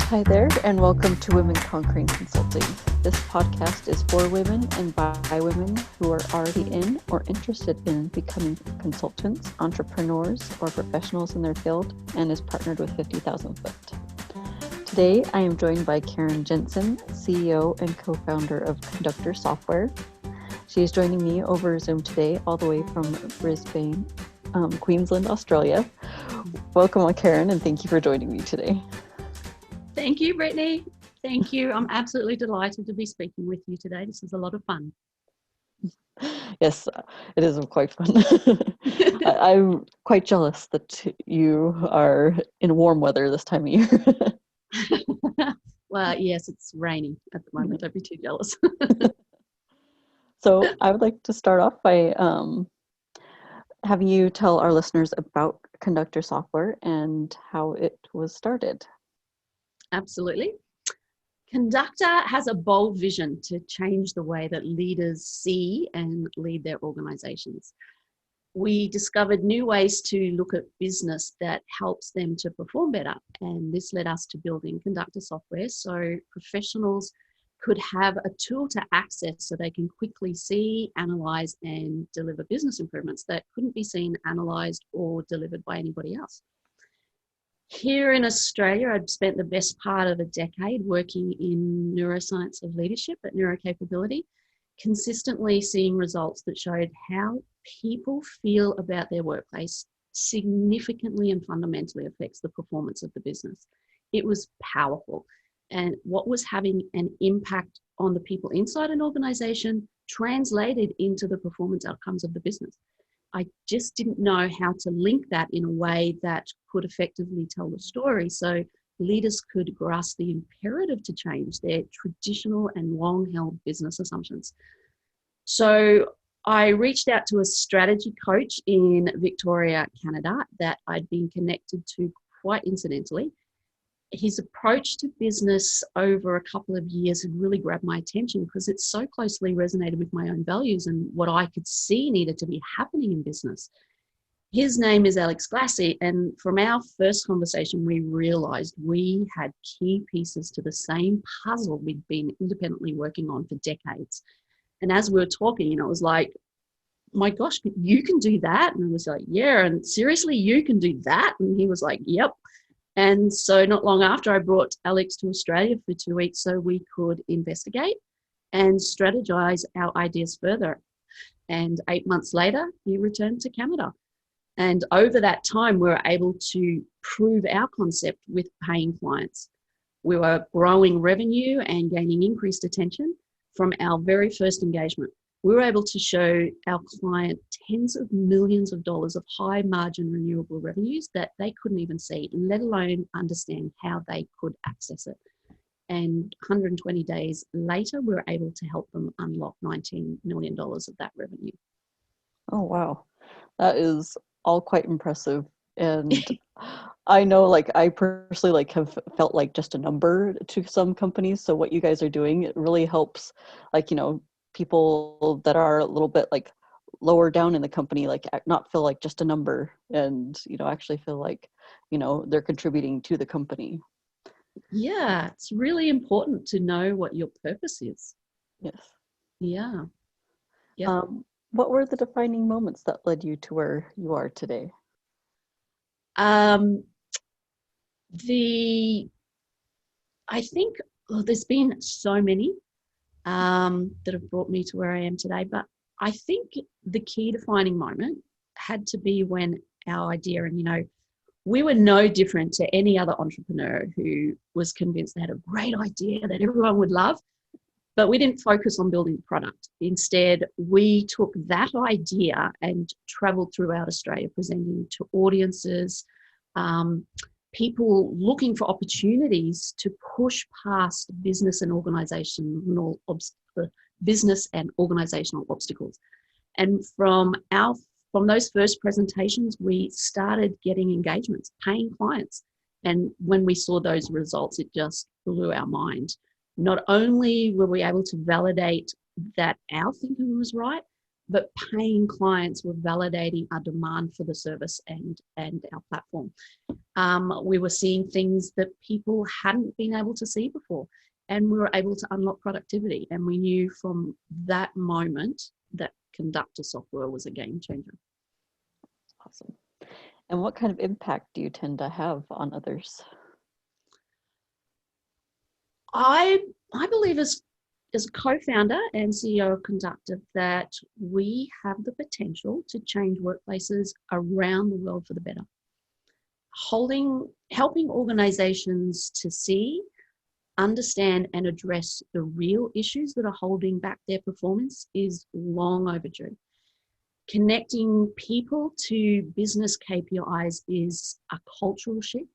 Hi there, and welcome to Women Conquering Consulting. This podcast is for women and by women who are already in or interested in becoming consultants, entrepreneurs, or professionals in their field, and is partnered with 50,000 Foot. Today, I am joined by Karren Jensen, CEO and co-founder of Conductor Software. She is joining me over Zoom today, all the way from Brisbane, Queensland, Australia. Welcome, Karren, and thank you for joining me today. Thank you, Brittany. Thank you. I'm absolutely delighted to be speaking with you today. This is a lot of fun. Yes, it is quite fun. I'm quite jealous that you are in warm weather this time of year. Well, yes, it's raining at the moment. Don't be too jealous. So I would like to start off by having you tell our listeners about Conductor Software and how it was started. Absolutely. Conductor has a bold vision to change the way that leaders see and lead their organizations. We discovered new ways to look at business that helps them to perform better. And this led us to building Conductor Software so professionals could have a tool to access so they can quickly see, analyze, and deliver business improvements that couldn't be seen, analyzed, or delivered by anybody else. Here in Australia, I'd spent the best part of a decade working in neuroscience of leadership at Neurocapability, consistently seeing results that showed how people feel about their workplace significantly and fundamentally affects the performance of the business. It was powerful. And what was having an impact on the people inside an organization translated into the performance outcomes of the business. I just didn't know how to link that in a way that could effectively tell the story so leaders could grasp the imperative to change their traditional and long-held business assumptions. So I reached out to a strategy coach in Victoria, Canada, that I'd been connected to quite incidentally. His approach to business over a couple of years had really grabbed my attention because it so closely resonated with my own values and what I could see needed to be happening in business. His name is Alex Glassy, and from our first conversation, we realized we had key pieces to the same puzzle we'd been independently working on for decades. And as we were talking, it was like, my gosh, you can do that? And I was like, yeah, and seriously, you can do that? And he was like, yep. And so not long after, I brought Alex to Australia for 2 weeks so we could investigate and strategize our ideas further. And 8 months later, he returned to Canada. And over that time, we were able to prove our concept with paying clients. We were growing revenue and gaining increased attention from our very first engagement. We were able to show our client tens of millions of dollars of high margin renewable revenues that they couldn't even see, let alone understand how they could access it. And 120 days later, we were able to help them unlock $19 million of that revenue. Oh, wow. That is all quite impressive. And I know, I personally, have felt like just a number to some companies. So what you guys are doing, it really helps, people that are a little bit lower down in the company, not feel like just a number and, actually feel like, they're contributing to the company. Yeah, it's really important to know what your purpose is. Yes. Yeah. What were the defining moments that led you to where you are today? I think there's been so many that have brought me to where I am today. But I think the key defining moment had to be when our idea, and we were no different to any other entrepreneur who was convinced they had a great idea that everyone would love, but we didn't focus on building the product. Instead, we took that idea and traveled throughout Australia, presenting to audiences, people looking for opportunities to push past business and organizational obstacles. And from those first presentations, we started getting engagements, paying clients. And when we saw those results, it just blew our mind. Not only were we able to validate that our thinking was right, but paying clients were validating our demand for the service and our platform. We were seeing things that people hadn't been able to see before, and we were able to unlock productivity. And we knew from that moment that Conductor Software was a game changer. Awesome. And what kind of impact do you tend to have on others? I believe as a co-founder and CEO of Conductor that we have the potential to change workplaces around the world for the better. Helping organizations to see, understand, and address the real issues that are holding back their performance is long overdue. Connecting people to business KPIs is a cultural shift,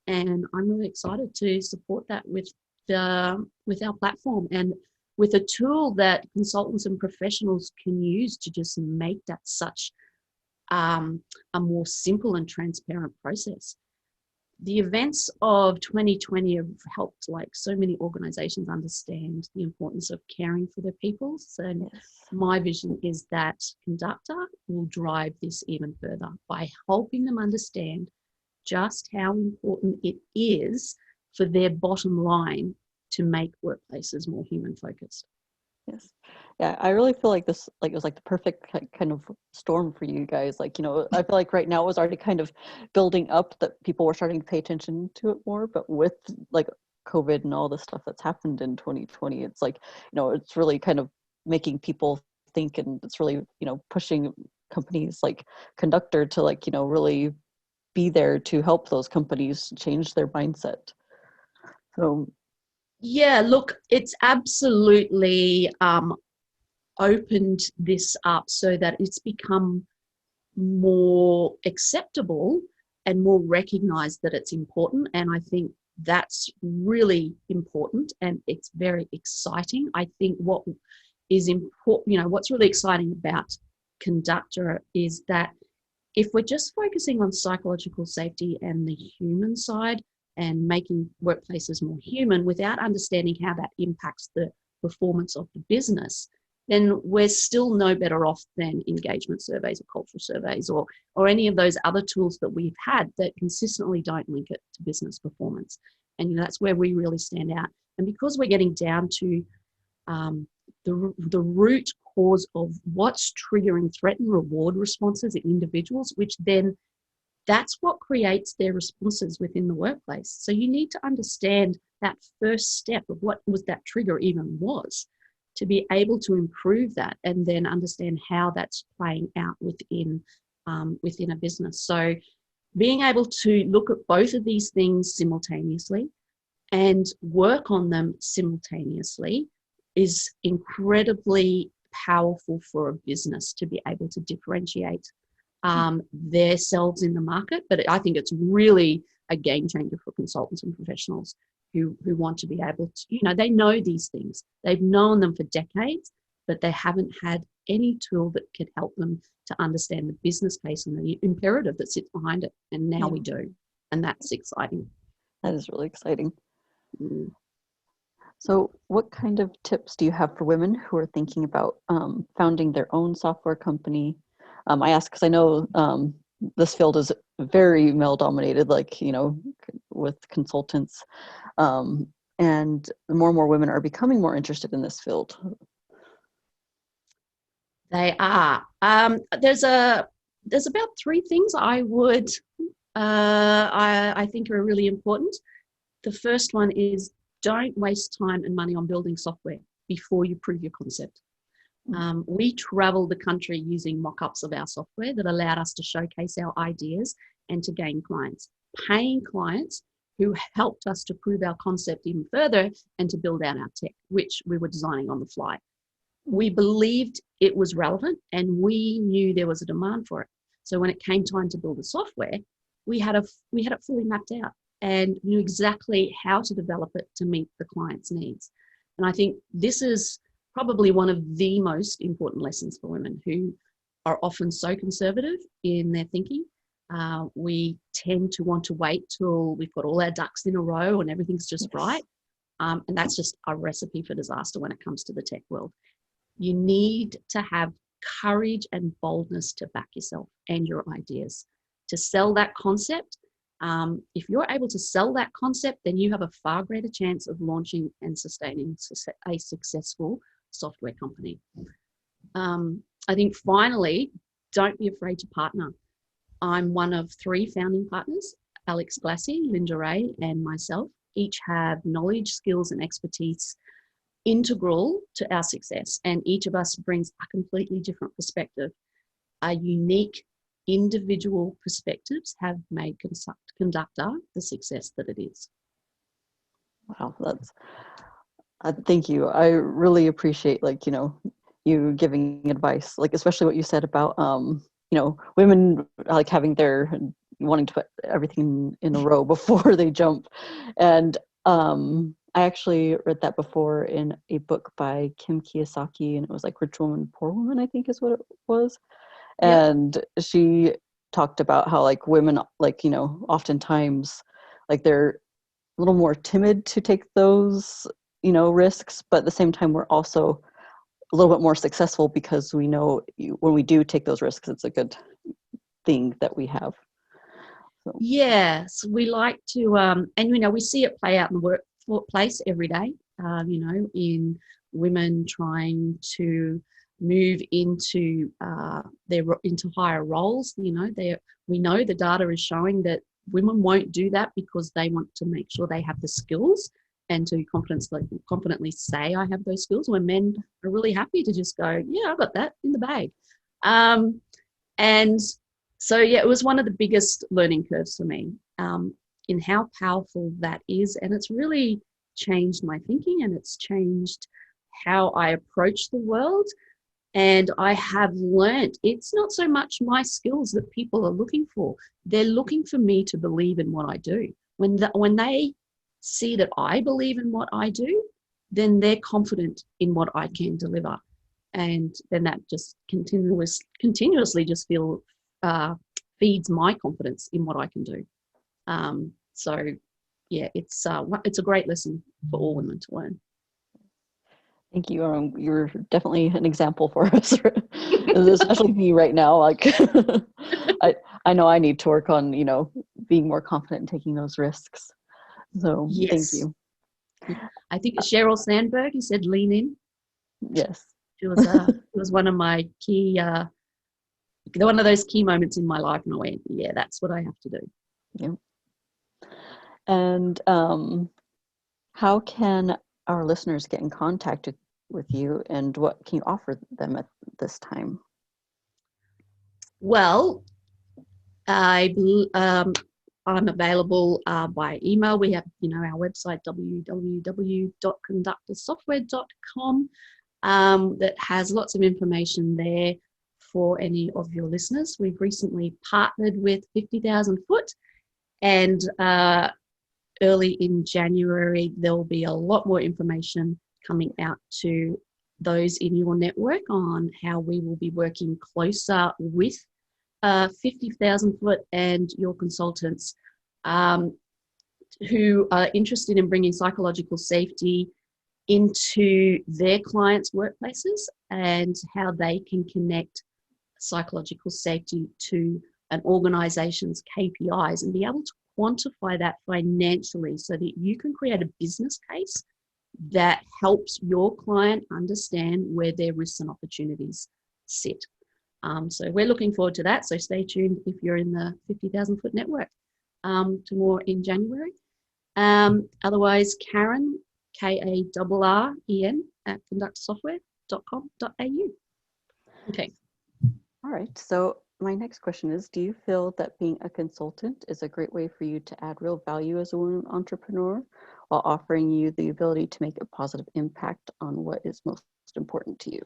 and I'm really excited to support that with our platform and with a tool that consultants and professionals can use to just make that such a more simple and transparent process. The events of 2020 have helped so many organizations understand the importance of caring for their people. So my vision is that Conductor will drive this even further by helping them understand just how important it is for their bottom line to make workplaces more human focused. Yes. Yeah, I really feel like this, it was the perfect kind of storm for you guys. I feel like right now it was already kind of building up that people were starting to pay attention to it more, but with COVID and all the stuff that's happened in 2020, it's it's really kind of making people think, and it's really, pushing companies like Conductor to really be there to help those companies change their mindset. So yeah, look, it's absolutely opened this up so that it's become more acceptable and more recognized that it's important. And I think that's really important, and it's very exciting. I think what is important, what's really exciting about Conductor is that if we're just focusing on psychological safety and the human side and making workplaces more human without understanding how that impacts the performance of the business, then we're still no better off than engagement surveys or cultural surveys or any of those other tools that we've had that consistently don't link it to business performance. And that's where we really stand out. And because we're getting down to the root cause of what's triggering threat and reward responses in individuals, which then that's what creates their responses within the workplace. So you need to understand that first step of what was that trigger even was to be able to improve that, and then understand how that's playing out within a business. So being able to look at both of these things simultaneously and work on them simultaneously is incredibly powerful for a business to be able to differentiate themselves in the market. But I think it's really a game changer for consultants and professionals who want to be able to, they know these things. They've known them for decades, but they haven't had any tool that could help them to understand the business case and the imperative that sits behind it. And now we do. And that's exciting. That is really exciting. Mm. So what kind of tips do you have for women who are thinking about founding their own software company? I ask because I know this field is very male dominated, with consultants. And more and more women are becoming more interested in this field. They are. There's about three things I would I think are really important. The first one is don't waste time and money on building software before you prove your concept. We traveled the country using mock-ups of our software that allowed us to showcase our ideas and to gain clients, paying clients who helped us to prove our concept even further and to build out our tech, which we were designing on the fly. We believed it was relevant and we knew there was a demand for it. So when it came time to build the software, we had it fully mapped out and knew exactly how to develop it to meet the client's needs. And I think this is probably one of the most important lessons for women who are often so conservative in their thinking. We tend to want to wait till we've got all our ducks in a row and everything's just right. And that's just a recipe for disaster when it comes to the tech world. You need to have courage and boldness to back yourself and your ideas, to sell that concept. If you're able to sell that concept, then you have a far greater chance of launching and sustaining a successful software company. I think finally, don't be afraid to partner. I'm one of 3 founding partners. Alex Glassy, Linda Ray, and myself each have knowledge, skills, and expertise integral to our success. And each of us brings a completely different perspective. Our unique individual perspectives have made Conductor the success that it is. Wow, that's thank you. I really appreciate, you giving advice, especially what you said about women having their wanting to put everything in a row before they jump. And I actually read that before in a book by Kim Kiyosaki, and it was Rich Woman, Poor Woman, I think is what it was. Yep. And she talked about how women, oftentimes they're a little more timid to take those, risks, but at the same time, we're also a little bit more successful because we know when we do take those risks, it's a good thing that we have. So. Yes, we like to, and we see it play out in the workplace every day, in women trying to move into into higher roles. We know the data is showing that women won't do that because they want to make sure they have the skills and to confidently say, I have those skills, when men are really happy to just go, yeah, I've got that in the bag. And so, yeah, it was one of the biggest learning curves for me in how powerful that is. And it's really changed my thinking, and it's changed how I approach the world. And I have learned it's not so much my skills that people are looking for. They're looking for me to believe in what I do. When they see that I believe in what I do, then they're confident in what I can deliver. And then that just continuously just feeds my confidence in what I can do. So yeah, it's a great lesson for all women to learn. Thank you. You're definitely an example for us, especially me right now. I know I need to work on, being more confident in taking those risks. So yes. Thank you. I think Sheryl Sandberg, you said lean in. Yes. It was one of my key, one of those key moments in my life, and I went, yeah, that's what I have to do. Yeah. And how can our listeners get in contact with you, and what can you offer them at this time? Well, I'm available by email. We have, our website, www.conductorsoftware.com, that has lots of information there for any of your listeners. We've recently partnered with 50,000 Foot, and early in January, there will be a lot more information coming out to those in your network on how we will be working closer with 50,000 Foot and your consultants who are interested in bringing psychological safety into their clients' workplaces, and how they can connect psychological safety to an organization's KPIs and be able to quantify that financially so that you can create a business case that helps your client understand where their risks and opportunities sit. So we're looking forward to that. So stay tuned if you're in the 50,000 Foot network to more in January. Otherwise, Karren, KARREN at conductorsoftware.com.au. Okay. All right. So my next question is, do you feel that being a consultant is a great way for you to add real value as a woman entrepreneur while offering you the ability to make a positive impact on what is most important to you?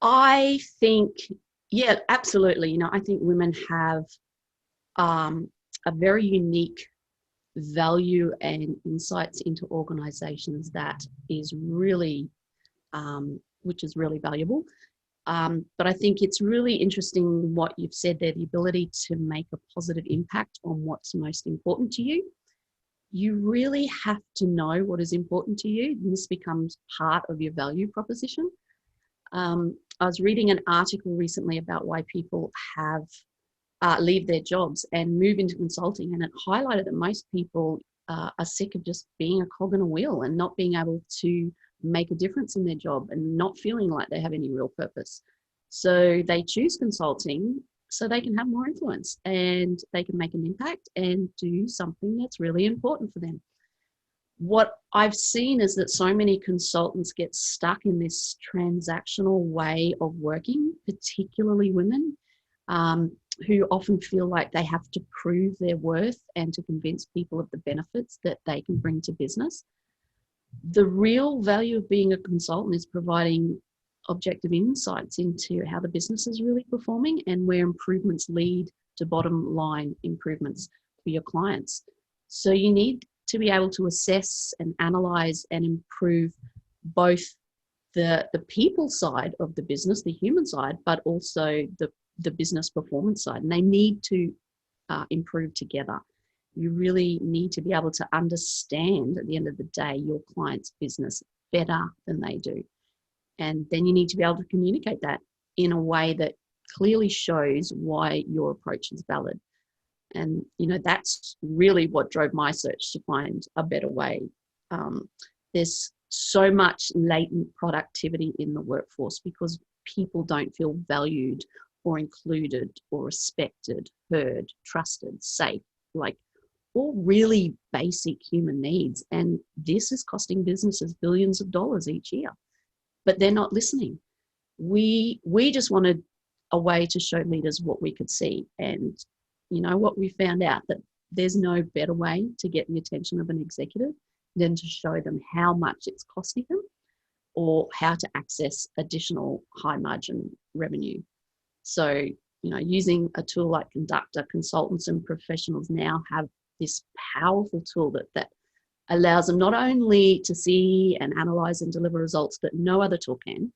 I think, yeah, absolutely. I think women have a very unique value and insights into organizations that is really, which is really valuable. But I think it's really interesting what you've said there, the ability to make a positive impact on what's most important to you. You really have to know what is important to you, and this becomes part of your value proposition. I was reading an article recently about why people have leave their jobs and move into consulting, and it highlighted that most people are sick of just being a cog in a wheel and not being able to make a difference in their job and not feeling like they have any real purpose. So they choose consulting so they can have more influence and they can make an impact and do something that's really important for them. What I've seen is that so many consultants get stuck in this transactional way of working, particularly women, who often feel like they have to prove their worth and to convince people of the benefits that they can bring to business. The real value of being a consultant is providing objective insights into how the business is really performing and where improvements lead to bottom line improvements for your clients. So you need to be able to assess and analyze and improve both the people side of the business, the human side, but also the business performance side. And they need to improve together. You really need to be able to understand at the end of the day your client's business better than they do. And then you need to be able to communicate that in a way that clearly shows why your approach is valid. And, that's really what drove my search to find a better way. There's so much latent productivity in the workforce because people don't feel valued or included or respected, heard, trusted, safe, like all really basic human needs. And this is costing businesses billions of dollars each year, but they're not listening. We just wanted a way to show leaders what we could see. And what we found out, that there's no better way to get the attention of an executive than to show them how much it's costing them or how to access additional high margin revenue. So, using a tool like Conductor, consultants and professionals now have this powerful tool that allows them not only to see and analyze and deliver results that no other tool can,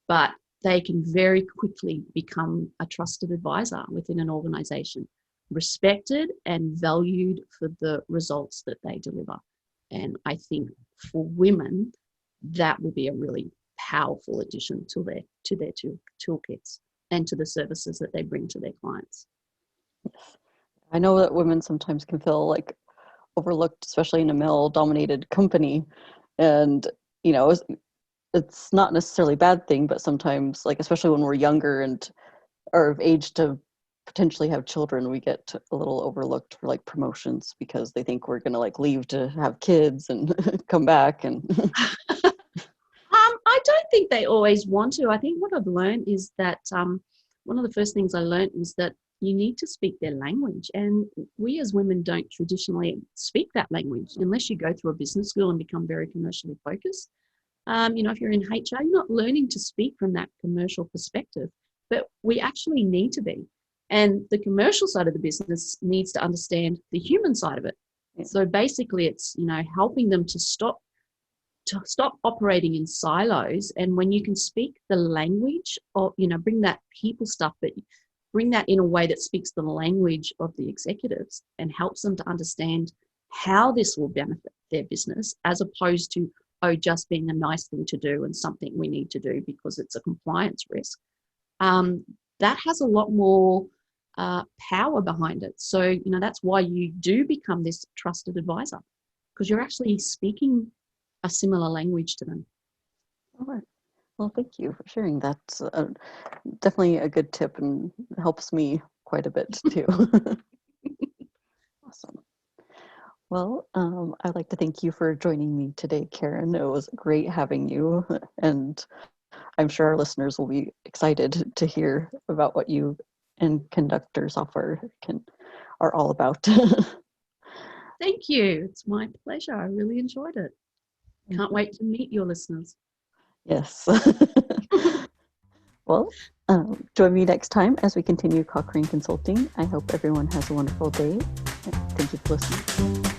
but they can very quickly become a trusted advisor within an organization, respected and valued for the results that they deliver. And I think for women, that will be a really powerful addition to their toolkits and to the services that they bring to their clients. Yes. I know that women sometimes can feel like overlooked, especially in a male-dominated company. And, it's not necessarily a bad thing, but sometimes, like, especially when we're younger and are of age to potentially have children, we get a little overlooked for like promotions because they think we're going to like leave to have kids and come back. And I don't think they always want to. I think what I've learned is that one of the first things I learned was that you need to speak their language. And we as women don't traditionally speak that language unless you go through a business school and become very commercially focused. If you're in HR, you're not learning to speak from that commercial perspective, but we actually need to be. And the commercial side of the business needs to understand the human side of it. Yeah. So basically it's, helping them to stop operating in silos. And when you can speak the language of, bring that people stuff, but bring that in a way that speaks the language of the executives and helps them to understand how this will benefit their business, as opposed to, just being a nice thing to do and something we need to do because it's a compliance risk. That has a lot more power behind it. So, that's why you do become this trusted advisor, because you're actually speaking a similar language to them. All right. Well, thank you for sharing. That's definitely a good tip and helps me quite a bit too. Awesome. Well, I'd like to thank you for joining me today, Karren. It was great having you, and I'm sure our listeners will be excited to hear about what you and Conductor Software are all about. Thank you. It's my pleasure. I really enjoyed it. Can't wait to meet your listeners. Yes. Well, join me next time as we continue Cochrane Consulting. I hope everyone has a wonderful day. Thank you for listening.